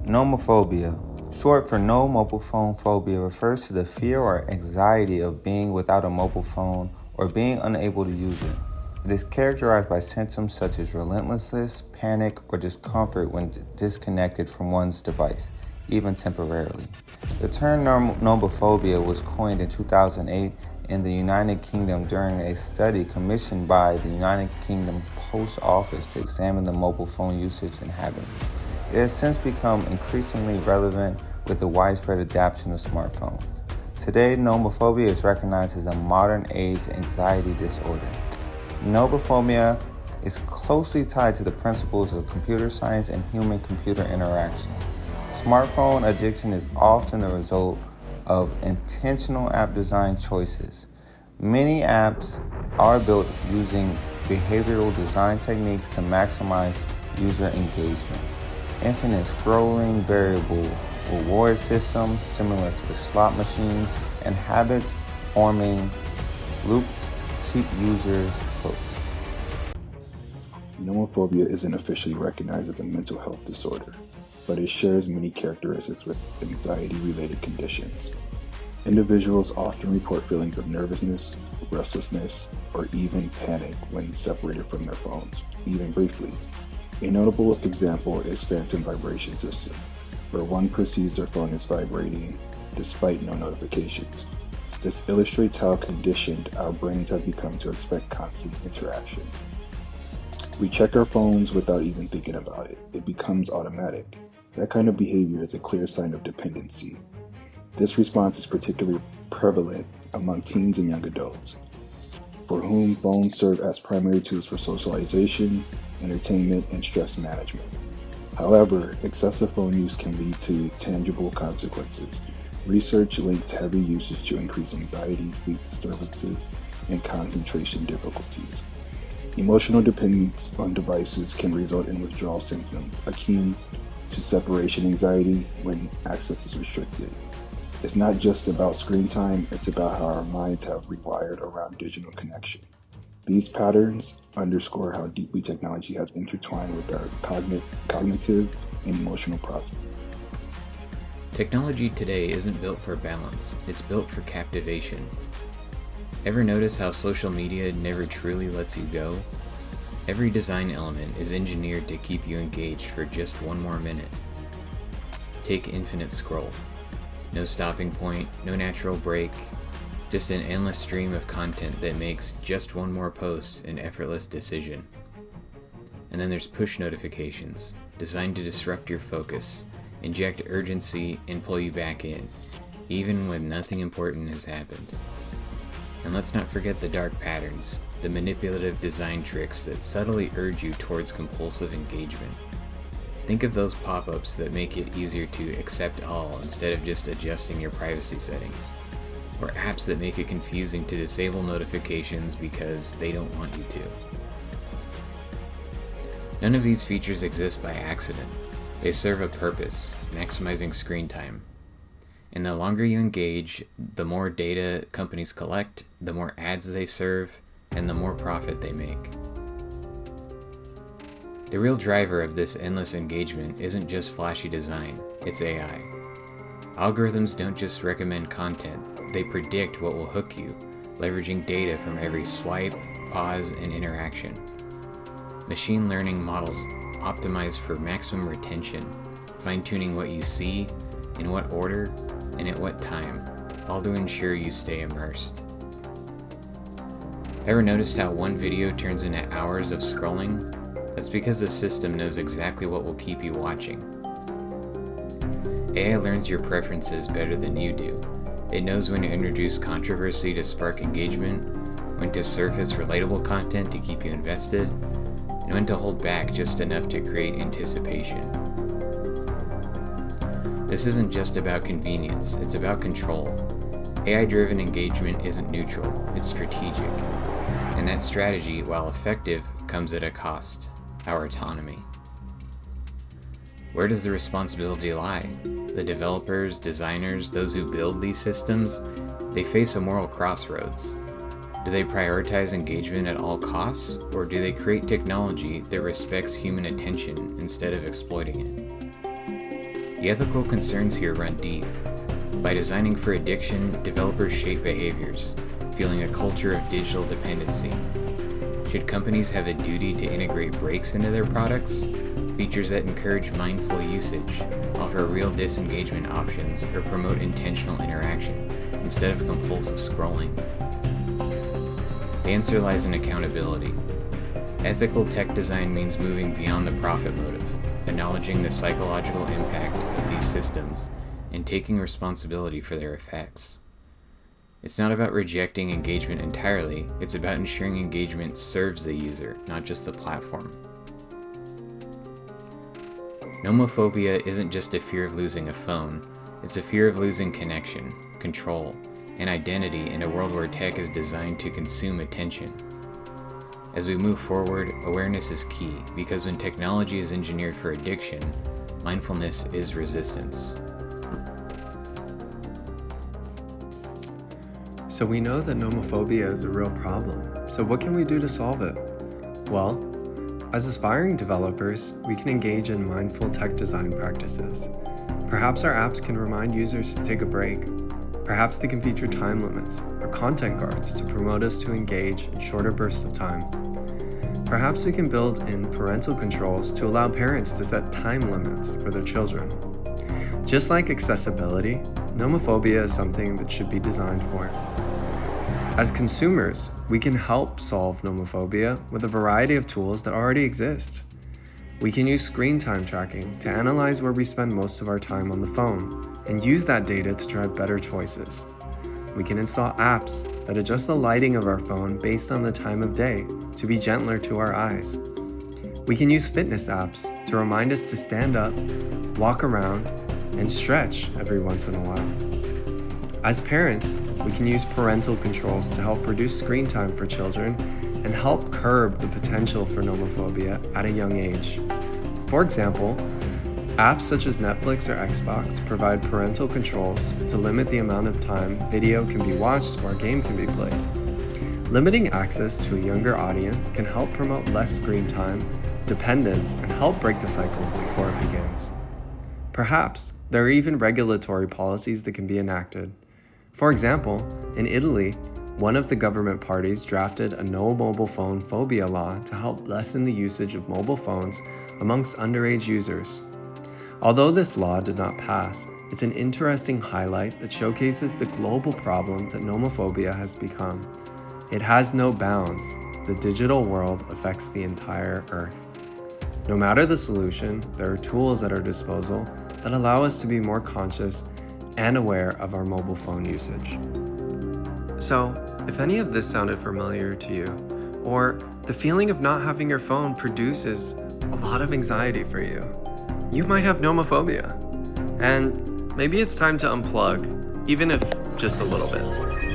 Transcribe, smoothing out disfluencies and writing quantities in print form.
Nomophobia, short for no mobile phone phobia, refers to the fear or anxiety of being without a mobile phone or being unable to use it. It is characterized by symptoms such as relentlessness, panic, or discomfort when disconnected from one's device, even temporarily. The term nomophobia was coined in 2008 in the United Kingdom during a study commissioned by the United Kingdom Post Office to examine the mobile phone usage and habits. It has since become increasingly relevant with the widespread adoption of smartphones. Today, nomophobia is recognized as a modern-age anxiety disorder. Nomophobia is closely tied to the principles of computer science and human-computer interaction. Smartphone addiction is often the result of intentional app design choices. Many apps are built using behavioral design techniques to maximize user engagement. Infinite scrolling, variable reward systems similar to the slot machines, and habits forming loops to keep users hooked. Nomophobia isn't officially recognized as a mental health disorder, but it shares many characteristics with anxiety-related conditions. Individuals often report feelings of nervousness, restlessness, or even panic when separated from their phones, even briefly. A notable example is phantom vibration system, where one perceives their phone as vibrating despite no notifications. This illustrates how conditioned our brains have become to expect constant interaction. We check our phones without even thinking about it. It becomes automatic. That kind of behavior is a clear sign of dependency. This response is particularly prevalent among teens and young adults, for whom phones serve as primary tools for socialization, entertainment, and stress management. However, excessive phone use can lead to tangible consequences. Research links heavy usage to increased anxiety, sleep disturbances, and concentration difficulties. Emotional dependence on devices can result in withdrawal symptoms akin to separation anxiety when access is restricted. It's not just about screen time, it's about how our minds have rewired around digital connection. These patterns underscore how deeply technology has intertwined with our cognitive and emotional processes. Technology today isn't built for balance, it's built for captivation. Ever notice how social media never truly lets you go? Every design element is engineered to keep you engaged for just one more minute. Take infinite scroll. No stopping point, no natural break, just an endless stream of content that makes just one more post an effortless decision. And then there's push notifications, designed to disrupt your focus, inject urgency, and pull you back in, even when nothing important has happened. And let's not forget the dark patterns, the manipulative design tricks that subtly urge you towards compulsive engagement. Think of those pop-ups that make it easier to accept all instead of just adjusting your privacy settings, or apps that make it confusing to disable notifications because they don't want you to. None of these features exist by accident. They serve a purpose, maximizing screen time. And the longer you engage, the more data companies collect, the more ads they serve, and the more profit they make. The real driver of this endless engagement isn't just flashy design, it's AI. Algorithms don't just recommend content, they predict what will hook you, leveraging data from every swipe, pause, and interaction. Machine learning models optimize for maximum retention, fine-tuning what you see, in what order, and at what time, all to ensure you stay immersed. Ever noticed how one video turns into hours of scrolling? That's because the system knows exactly what will keep you watching. AI learns your preferences better than you do. It knows when to introduce controversy to spark engagement, when to surface relatable content to keep you invested, and when to hold back just enough to create anticipation. This isn't just about convenience, it's about control. AI-driven engagement isn't neutral, it's strategic. And that strategy, while effective, comes at a cost: our autonomy. Where does the responsibility lie? The developers, designers, those who build these systems, they face a moral crossroads. Do they prioritize engagement at all costs, or do they create technology that respects human attention instead of exploiting it? The ethical concerns here run deep. By designing for addiction, developers shape behaviors, fueling a culture of digital dependency. Should companies have a duty to integrate breaks into their products? Features that encourage mindful usage, offer real disengagement options, or promote intentional interaction, instead of compulsive scrolling? The answer lies in accountability. Ethical tech design means moving beyond the profit motive, acknowledging the psychological impact of these systems, and taking responsibility for their effects. It's not about rejecting engagement entirely, it's about ensuring engagement serves the user, not just the platform. Nomophobia isn't just a fear of losing a phone, it's a fear of losing connection, control, and identity in a world where tech is designed to consume attention. As we move forward, awareness is key, because when technology is engineered for addiction, mindfulness is resistance. So we know that nomophobia is a real problem. So what can we do to solve it? Well, as aspiring developers, we can engage in mindful tech design practices. Perhaps our apps can remind users to take a break. Perhaps they can feature time limits or content guards to promote us to engage in shorter bursts of time. Perhaps we can build in parental controls to allow parents to set time limits for their children. Just like accessibility, nomophobia is something that should be designed for. As consumers, we can help solve nomophobia with a variety of tools that already exist. We can use screen time tracking to analyze where we spend most of our time on the phone and use that data to drive better choices. We can install apps that adjust the lighting of our phone based on the time of day to be gentler to our eyes. We can use fitness apps to remind us to stand up, walk around, and stretch every once in a while. As parents, we can use parental controls to help reduce screen time for children and help curb the potential for nomophobia at a young age. For example, apps such as Netflix or Xbox provide parental controls to limit the amount of time video can be watched or a game can be played. Limiting access to a younger audience can help promote less screen time, dependence, and help break the cycle before it begins. Perhaps there are even regulatory policies that can be enacted. For example, in Italy, one of the government parties drafted a no mobile phone phobia law to help lessen the usage of mobile phones amongst underage users. Although this law did not pass, it's an interesting highlight that showcases the global problem that nomophobia has become. It has no bounds. The digital world affects the entire Earth. No matter the solution, there are tools at our disposal that allow us to be more conscious and aware of our mobile phone usage. So, if any of this sounded familiar to you, or the feeling of not having your phone produces a lot of anxiety for you, you might have nomophobia. And maybe it's time to unplug, even if just a little bit.